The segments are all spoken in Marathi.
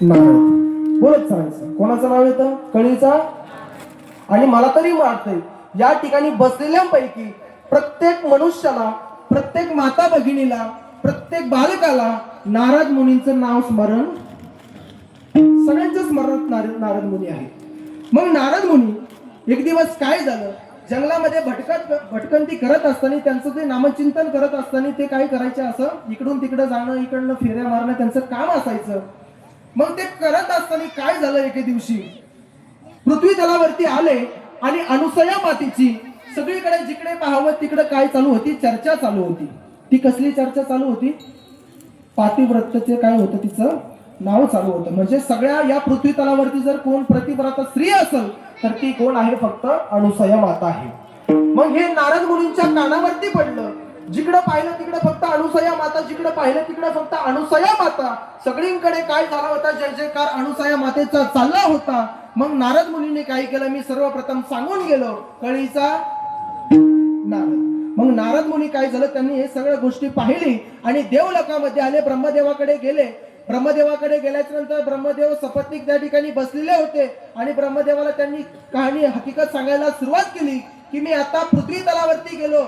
नारद बोलत चालायचं. कोणाचं नाव येतं? कळीचा. आणि मला तरी वाटतंय या ठिकाणी बसलेल्यांपैकी प्रत्येक मनुष्याला, प्रत्येक माता भगिनीला, प्रत्येक बालकाला नारद मुनींचं नाव स्मरण, सगळ्यांच्या स्मरणात नारद मुनी आहे. मग नारद मुनी एक दिवस काय झालं, जंगलामध्ये भटकंती करत असताना, त्यांचं ते नामचिंतन करत असताना ते काय करायचे, असं इकडून तिकडं जाणं, इकडनं फेऱ्या मारणं त्यांचं काम असायचं. मग ते करत असताना काय झालं, एके दिवशी पृथ्वी तलावरती आले आणि अनुसया मातेची सगळीकडे जिकडे पाहावं तिकडे काय चालू होती, चर्चा चालू होती. ती कसली चर्चा चालू होती? पातिव्रत्यचे काय होतं, तिचं नाव चालू होतं. म्हणजे सगळ्या या पृथ्वी तलावरती जर कोण प्रतिव्रता स्त्री असेल तर ती कोण आहे? फक्त अनुसया माता आहे. मग हे नारद मुनींच्या कानावरती पडलं. जिकडे पाहिलं तिकडे फक्त अनुसया माता, जिकडे पाहिलं तिकडे फक्त अनुसया माता. सगळीकडे काय झाला होता, जय जयकार अनुसया मातेचा चालला होता. मग नारद मुनीने काय केलं, मी सर्वप्रथम सांगून गेलो, कळीचा नारद. मग नारद मुनी काय झालं, त्यांनी हे सगळ्या गोष्टी पाहिली आणि देवलोकामध्ये आले, ब्रह्मदेवाकडे गेले. ब्रह्मदेवाकडे गेल्याच्या नंतर ब्रह्मदेव सपत्नीक त्या ठिकाणी बसलेले होते आणि ब्रह्मदेवाला त्यांनी कहाणी हकीकत सांगायला सुरुवात केली की मी आता पृथ्वी तलावरती गेलो,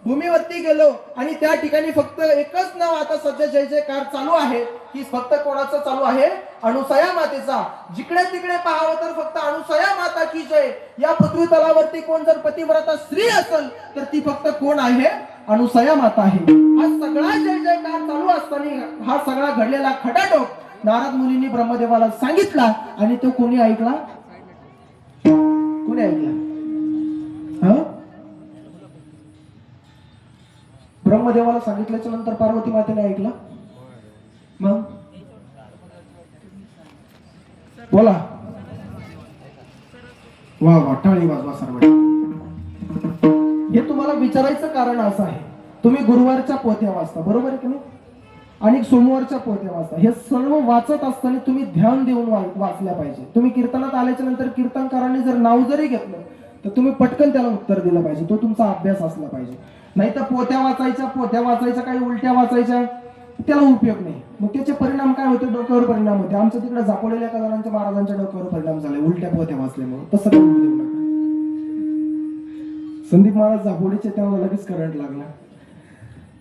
भूमीवरती गेलो आणि त्या ठिकाणी फक्त एकच नाव आता सध्या जय जयकार चालू आहे, की फक्त कोणाचं चालू आहे? अनुसया मातेचा. जिकडे तिकडे पाहावं तर फक्त अनुसया माता की जय. या पृथ्वी तलावरती कोण जर पतिव्रता स्त्री असेल तर ती फक्त कोण आहे? अनुसया माता आहे. हा सगळा जय जयकार चालू असताना हा सगळा घडलेला खटाटोप नारद मुनींनी ब्रह्मदेवाला सांगितला आणि तो कोणी ऐकला? कोणी ऐकला? ब्रह्मदेवाला सांगितल्याच्या नंतर पार्वती मातेने ऐकला. मग बोला, वा वा, टाळी वाजवा सर्व. हे तुम्हाला विचारायचं कारण असं आहे, तुम्ही गुरुवारच्या पोथ्या वाचता, बरोबर आहे की नाही, आणि सोमवारच्या पोथ्या वाचता. हे सर्व वाचत असताना तुम्ही ध्यान देऊन वाचल्या पाहिजे. तुम्ही कीर्तनात आल्याच्या नंतर कीर्तनकारांनी जर नाव जरी घेतलं तर तुम्ही पटकन त्याला उत्तर दिलं पाहिजे. तो तुमचा अभ्यास असला पाहिजे. नाही तर पोथ्या वाचायच्या काही उलट्या वाचायच्या, त्याला उपयोग नाही. मग त्याचे परिणाम काय होते? डोक्यावर परिणाम होते. आमच्या तिकडे झापोलेल्या कलांच्या महाराजांच्या डोक्यावर परिणाम झाले उलट्या पोथ्या वाचल्यामुळे. तसं करून देऊ नका. संदीप महाराज झापोलीचे, त्यामुळे लगेच करंट लागला.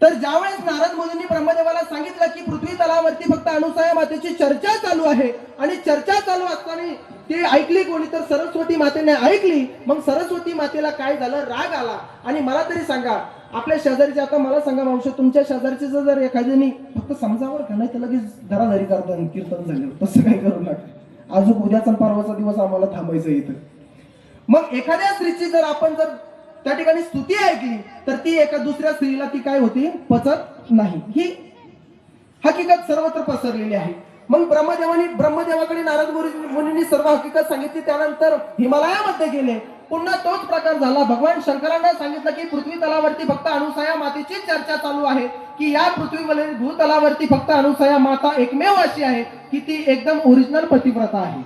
तर ज्यावेळेस नारद मुनींनी ब्रह्मदेवाला सांगितलं की पृथ्वी तलावरती फक्त अनुसया मातेची चर्चा चालू आहे आणि चर्चा चालू असताना ती ऐकली कोणी? तर सरस्वती मातेने ऐकली. मग सरस्वती मातेला काय झालं? राग आला. आणि मला तरी सांगा, आपल्या शेजारीचे, आता मला सांगा मावशी, तुमच्या शेजारचे जर एखाद्याने फक्त समजावर का नाही तर लगेच धराधरी करतात, कीर्तन झाले, तसं काही करू नका. अजून उद्याचा परवाचा दिवस आम्हाला थांबायचं इथं. मग एखाद्या स्त्रीची जर आपण जर त्या ठिकाणी स्तुती ऐकली तर ती एका दुसऱ्या स्त्रीला ती काय होती? पचत नाही. ही हकीकत सर्वत्र पसरलेली आहे. मग ब्रह्मदेवाकडे नारद मुनींनी सर्व हकीकत सांगितली. त्यानंतर हिमालयामध्ये गेले. पुन्हा तोच प्रकार झाला. भगवान शंकरांना सांगितलं की पृथ्वी तलावरती फक्त अनुसया मातेची चर्चा चालू आहे, की या पृथ्वीवरील भूतलावरती फक्त अनुसया माता एकमेव अशी आहे की ती एकदम ओरिजिनल पतिव्रता आहे.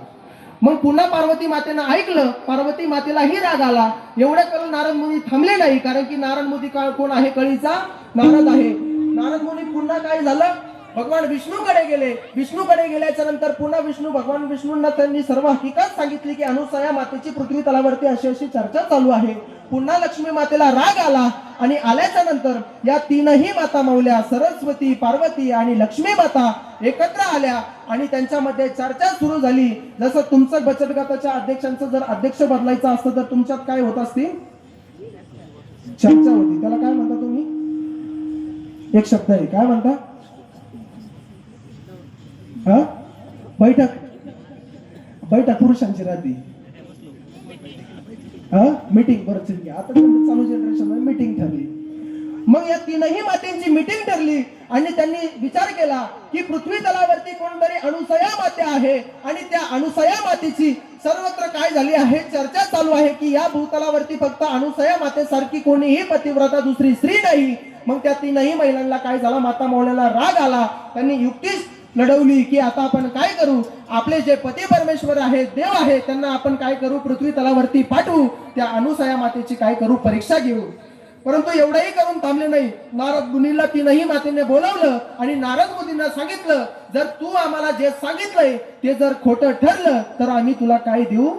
मग पुन्हा पार्वती मातेनं ऐकलं. पार्वती मातेलाही राग आला. एवढं करून नारद मुनी थांबले नाही, कारण की नारद मुनी कोण आहे? कळीचा नारद आहे. नारद मुनी पुन्हा काय झालं? भगवान विष्णूकडे गेले. विष्णूकडे गेल्याच्या नंतर पुन्हा भगवान विष्णूंना त्यांनी सर्व हकीकत सांगितली की अनुसया मातेची पृथ्वी तलावरती अशी अशी चर्चा चालू आहे. पुन्हा लक्ष्मी मातेला राग आला आणि आल्याच्या नंतर या तीनही माता माऊल्या, सरस्वती, पार्वती आणि लक्ष्मी माता एकत्र आल्या आणि त्यांच्यामध्ये चर्चा सुरू झाली. जसं तुमचं बचत गटाच्या अध्यक्षांचं जर अध्यक्ष बदलायचं असतं तर तुमच्यात काय होत असती? चर्चा होती. त्याला काय म्हणता तुम्ही? एक शब्द आहे, काय म्हणता? बैठक. पुरुषांची राहते. मीटिंग. बरं, आता चालू जनरेशन मीटिंग ठरली. मग या तीनही मातेची मीटिंग ठरली आणि त्यांनी विचार केला की पृथ्वी तलावरती कोणतरी अनुसया माते आहे आणि त्या अनुसया मातेची सर्वत्र काय झाली आहे? चर्चा चालू आहे की या भूतलावरती फक्त अनुसया मातेसारखी कोणीही पतिव्रता दुसरी स्त्री नाही. मग त्या तीनही महिलांना काय झाला? माता मौल्याला राग आला. त्यांनी युक्तीच लढवली की आता आपण काय करू? आपले जे पती परमेश्वर आहेत, देव आहे, त्यांना आपण काय करू? पृथ्वी तलावरती पाठवू. त्या अनुसया मातेची काय करू? परीक्षा घेऊ. परंतु एवढंही करून थांबले नाही. नारद मुनीला तीनही मातेने बोलावलं आणि नारद मुनींना सांगितलं, जर तू आम्हाला जे सांगितलंय ते जर खोटं ठरलं तर आम्ही तुला काय देऊ?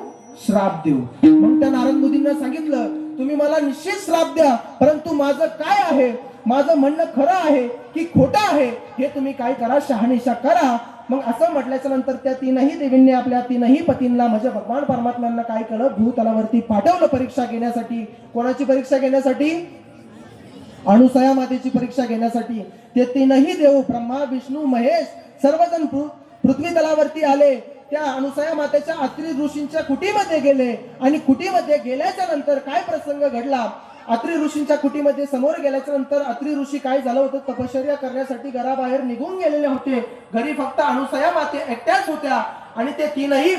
श्राप देऊ. मग त्या नारद मुनींना सांगितलं, तुम्ही मला निश्चित श्राप द्या, परंतु माझं काय आहे, माझं म्हणणं खरं आहे की खोटं आहे हे तुम्ही काय करा, शहानिशा करा. मग असं म्हटल्याच्या नंतर त्या तीनही देवींनी आपल्या तीनही पतींना म्हणजे भगवान परमात्म्यांना काय केलं, भूतलावरती पाठवलं परीक्षा घेण्यासाठी. कोणाची परीक्षा घेण्यासाठी? अनुसया मातेची परीक्षा घेण्यासाठी. ते तीनही देव ब्रह्मा विष्णू महेश सर्वजण पृथ्वी तलावरती आले. त्या अनुसया मातेच्या अत्रि ऋषींच्या कुटीमध्ये गेले आणि कुटीमध्ये गेल्याच्या नंतर काय प्रसंग घडला, अत्रि ऋषींच्या कुटीमध्ये समोर गेल्याच्या नंतर अत्रि ऋषी काय झालं होतं, तपश्चर्या करण्यासाठी घराबाहेर निघून गेलेले होते. घरी फक्त अनुसया माते एकट्याच होत्या आणि ते तीनही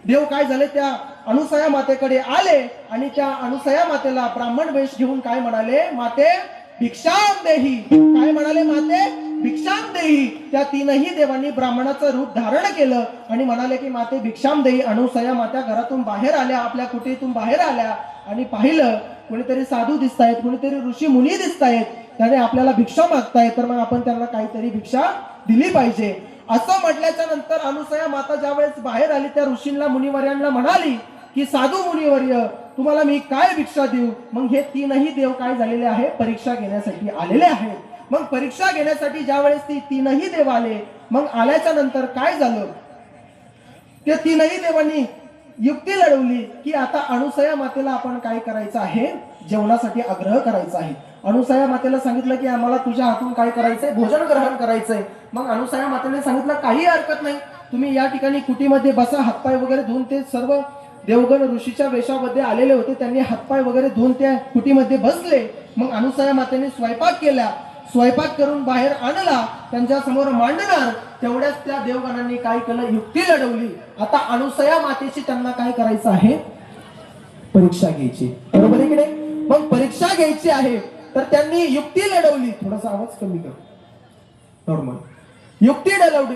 देव काय झाले, त्या अनुसया मातेकडे आले आणि त्या अनुसया मातेला ब्राह्मण वेश घेऊन काय म्हणाले, माते भिक्षाम देही. काय म्हणाले? माते भिक्षाम देही. त्या तीनही देवांनी ब्राह्मणाचं रूप धारण केलं आणि म्हणाले की माते भिक्षाम देही. अनुसया माता घरातून बाहेर आल्या, आपल्या कुटीतून बाहेर आल्या आणि पाहिलं कोणीतरी साधू दिसतायत, कोणीतरी ऋषी मुनी दिसतायत, त्याने आपल्याला भिक्षा मागतायत, तर मग आपण त्यांना काहीतरी भिक्षा दिली पाहिजे. असं म्हटल्याच्या नंतर अनुसया माता ज्यावेळेस बाहेर आली, त्या ऋषींना मुनिवर्यांना म्हणाली की साधू मुनिवर्य, तुम्हाला मी काय भिक्षा देऊ? मग हे तीनही देव काय झालेले आहे, परीक्षा घेण्यासाठी आलेले आहेत. मग परीक्षा घेण्यासाठी ज्यावेळेस ती तीनही देव आले, मग आल्याच्या नंतर काय झालं, ते तीनही देवांनी युक्ती लढवली की आता अनुसया मातेला आपण काय करायचं आहे, जेवणासाठी आग्रह करायचा आहे. अनुसया मातेला सांगितलं की आम्हाला तुझ्या हातून काय करायचंय, भोजन ग्रहण करायचंय. मग अनुसया मातेने सांगितलं काही हरकत नाही, तुम्ही या ठिकाणी कुटीमध्ये बसा, हातपाय वगैरे धुवून. ते सर्व देवगण ऋषीच्या वेशामध्ये आलेले होते, त्यांनी हातपाय वगैरे धुवून त्या कुटीमध्ये बसले. मग अनुसया मातेने स्वयंपाक केला, स्वयंपाक करून बाहेर आणला, त्यांच्या समोर मांडणार. तेवढ्याच त्या देवगणांनी काय केलं, युक्ती लढवली. आता अनुसया मातेची त्यांना काय करायचं आहे, परीक्षा घ्यायची. बरोबर आहे की नाही? मग परीक्षा घ्यायची आहे तर त्यांनी युक्ती लढवली. थोडासा आवाज कमी कर, नॉर्मल. युक्ती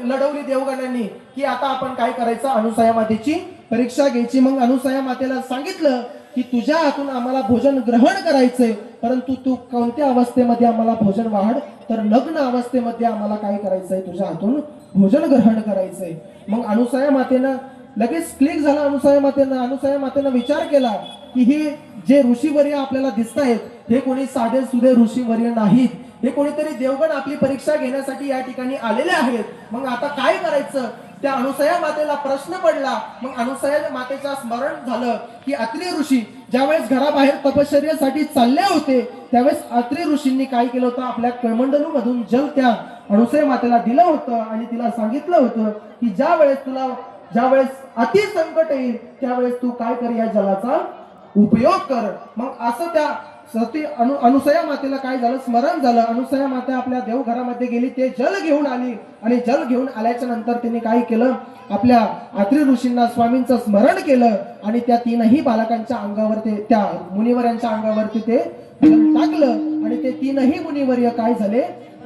लढवली देवगणांनी की आता आपण काय करायचं, अनुसया मातेची परीक्षा घ्यायची. मग अनुसया मातेला सांगितलं की तुझ्या हातून आम्हाला भोजन ग्रहण करायचंय, परंतु तू कोणत्या अवस्थेमध्ये आम्हाला भोजन वाढ, तर लग्न अवस्थेमध्ये आम्हाला काय करायचंय, तुझ्या हातून भोजन ग्रहण करायचंय. मग अनुसया मातेनं लगेच क्लिक झाला. अनुसया मातेनं विचार केला की हे जे ऋषीवर्य आपल्याला दिसत आहेत हे कोणी साधे सुधे ऋषीवर्य नाहीत, हे कोणीतरी देवगण आपली परीक्षा घेण्यासाठी या ठिकाणी आलेले आहेत. मग आता काय करायचं, त्या अनुसया मातेला प्रश्न पडला. मग अनुसया मातेचं स्मरण झालं की अत्रि ऋषी ज्यावेळेस घराबाहेर तपश्चर्यासाठी चालले होते, त्यावेळेस अत्रि ऋषींनी काय केलं होतं, आपल्या कमंडलू मधून जल त्या अनुसया मातेला दिलं होतं आणि तिला सांगितलं होतं की ज्यावेळेस अति संकट येईल त्यावेळेस तू काय कर, या जलाचा उपयोग कर. मग असं त्या अनुसया मातेला काय झालं, स्मरण झालं. अनुसया माता आपल्या देवघरामध्ये गेली, ते जल घेऊन आली आणि जल घेऊन आल्याच्या नंतर तिने काय केलं, आपल्या अत्रि ऋषींना स्वामींचं स्मरण केलं आणि त्या तीनही बालकांच्या अंगावर त्या मुनिवर्यांच्या अंगावरती ते जल टाकलं आणि ते तीनही मुनिवर्य काय झाले,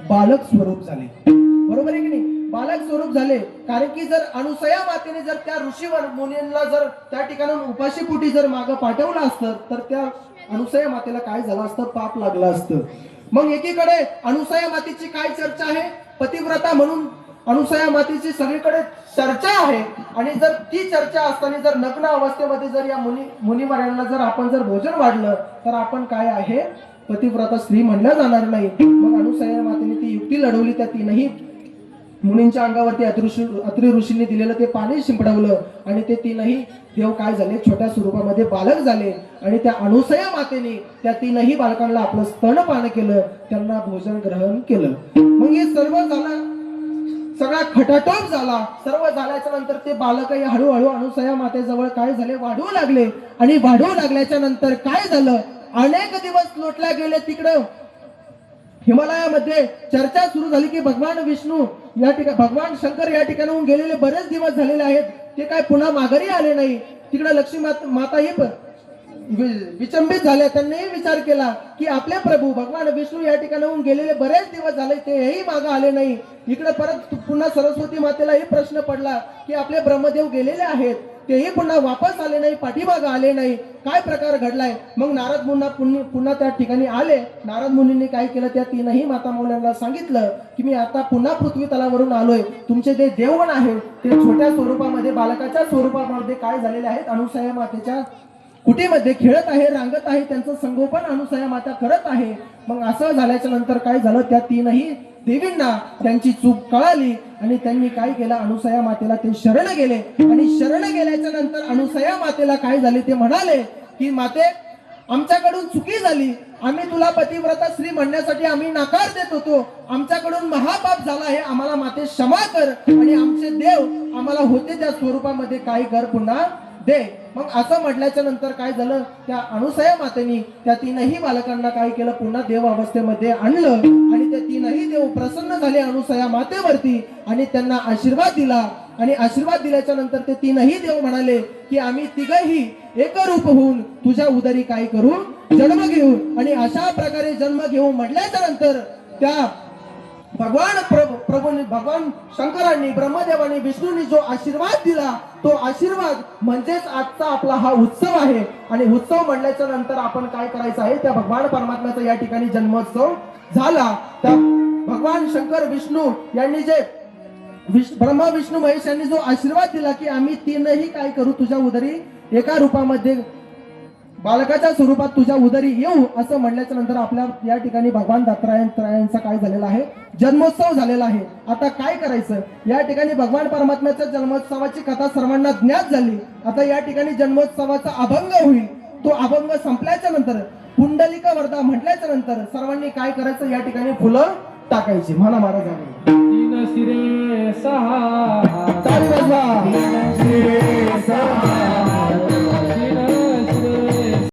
बालक स्वरूप झाले. बरोबर आहे की नाही? बालक स्वरूप झाले. कारण की जर अनुसया मातेने जर त्या ऋषी मुनींना जर त्या ठिकाणून उपाशीपोटी जर मागं पाठवलं असतं तर त्या अनुसया मातेला काय झालं असतं, पाप लागलं असतं. मग एकीकडे अनुसया मातेची काय चर्चा आहे, पतिव्रता म्हणून अनुसया मातेची सगळीकडे चर्चा आहे. आणि जर ती चर्चा असताना जर नग्न अवस्थेमध्ये जर या मुनिवर्यांना जर आपण जर भोजन वाढलं तर आपण काय आहे, पतिव्रता स्त्री म्हणल्या जाणार नाही. मग अनुसया मातेने ती युक्ती लढवली. त्या तीनही मुनींच्या अंगावरती अत्रि ऋषींनी दिलेलं ते पाणी शिंपडवलं आणि ते तीनही देव काय झाले, छोट्या स्वरूपामध्ये बालक झाले. आणि त्या अनुसया मातेने त्या तीनही बालकांना आपलं स्तनपान केलं, त्यांना भोजन ग्रहण केलं. मग हे सर्व झालं, सगळा खटाटोप झाला. सर्व झाल्याच्या नंतर ते बालकही हळूहळू अनुसया मातेजवळ काय झाले, वाढू लागले. आणि वाढू लागल्याच्या नंतर काय झालं, अनेक दिवस लोटल्या गेले. तिकडं हिमालयामध्ये चर्चा सुरू झाली की भगवान विष्णू या ठिकाणी, भगवान शंकर या ठिकाणाहून गेलेले बरेच दिवस झालेले आहेत, ते काय पुन्हा माघारी आले नाही. तिकडे लक्ष्मी माता ही विचंबित झाल्या. त्यांनीही विचार केला की आपले प्रभू भगवान विष्णू या ठिकाणाहून गेलेले बरेच दिवस झाले, तेही मागे आले नाही. इकडे परत पुन्हा सरस्वती मातेलाही प्रश्न पडला की आपले ब्रह्मदेव गेलेले आहेत, तेही पुन्हा वापस आले नाही, पाठीमागं आले नाही. काय प्रकार घडलाय? मग नारद मुनी पुन्हा त्या ठिकाणी आले. नारद मुनींनी काय केलं, त्या तीनही माता मौल्यांना सांगितलं की मी आता पुन्हा पृथ्वी तलावरून आलोय. तुमचे जे देवगण आहे ते छोट्या स्वरूपामध्ये, बालकाच्या स्वरूपामध्ये काय झालेले आहेत, अनुसूया मातेच्या कुटीमध्ये खेळत आहे, रांगत आहे, त्यांचं संगोपन अनुसूया माता करत आहे. मग असं झाल्याच्या नंतर काय झालं, त्या तीनही देवींना त्यांची चूक कळाली आणि त्यांनी काय केलं, अनुसूया मातेला ते शरण गेले. आणि शरण गेल्याच्या नंतर अनुसूया मातेला काय झाले, ते म्हणाले की माते, आमच्याकडून चुकी झाली, आम्ही तुला पतिव्रता स्त्री म्हणण्यासाठी आम्ही नकार देत होतो, आमच्याकडून महापाप झाला आहे, आम्हाला माते क्षमा कर आणि आमचे देव आम्हाला होते त्या स्वरूपामध्ये काय कर, पुन्हा दे. मग असं म्हटल्याच्या नंतर काय झालं, त्या अनुसूया मातेनी त्या तीनही बालकांना काय केलं, पुन्हा देव अवस्थेमध्ये आणलं आणि ते तीनही देव प्रसन्न झाले अनुसूया मातेवरती आणि त्यांना आशीर्वाद दिला. आणि आशीर्वाद दिल्याच्या नंतर ते तीनही देव म्हणाले की आम्ही तिघही एकरूप होऊन तुझ्या उदरी काय करू, जन्म घेऊ. आणि अशा प्रकारे जन्म घेऊ म्हटल्याच्या नंतर त्या भगवान शंकरांनी, ब्रह्मदेवानी, विष्णूंनी जो आशीर्वाद दिला, तो आशीर्वाद म्हणजेच आजचा आपला हा उत्सव आहे. आणि उत्सव म्हणल्याच्या नंतर आपण काय करायचं आहे, त्या भगवान परमात्म्याचा या ठिकाणी जन्मोत्सव झाला. त्या भगवान शंकर विष्णू यांनी जे ब्रह्मा विष्णू महेश यांनी जो आशीर्वाद दिला की आम्ही तीनही काय करू, तुझ्या उदरी एका रूपामध्ये बालकाच्या स्वरूपात तुझ्या उदरी येऊ, असं म्हणल्याच्या नंतर आपल्या या ठिकाणी भगवान दत्तात्रयांचा काय झालेला आहे, जन्मोत्सव झालेला आहे. आता काय करायचं, या ठिकाणी भगवान परमात्म्याच्या जन्मोत्सवाची कथा सर्वांना ज्ञात झाली. आता या ठिकाणी जन्मोत्सवाचा अभंग होईल. तो अभंग संपल्याच्या नंतर, पुंडलिक वरदा म्हटल्याच्या नंतर सर्वांनी काय करायचं, या ठिकाणी फुलं टाकायची. म्हणा महाराज, तीन शिरे सहा ताली वाजवा.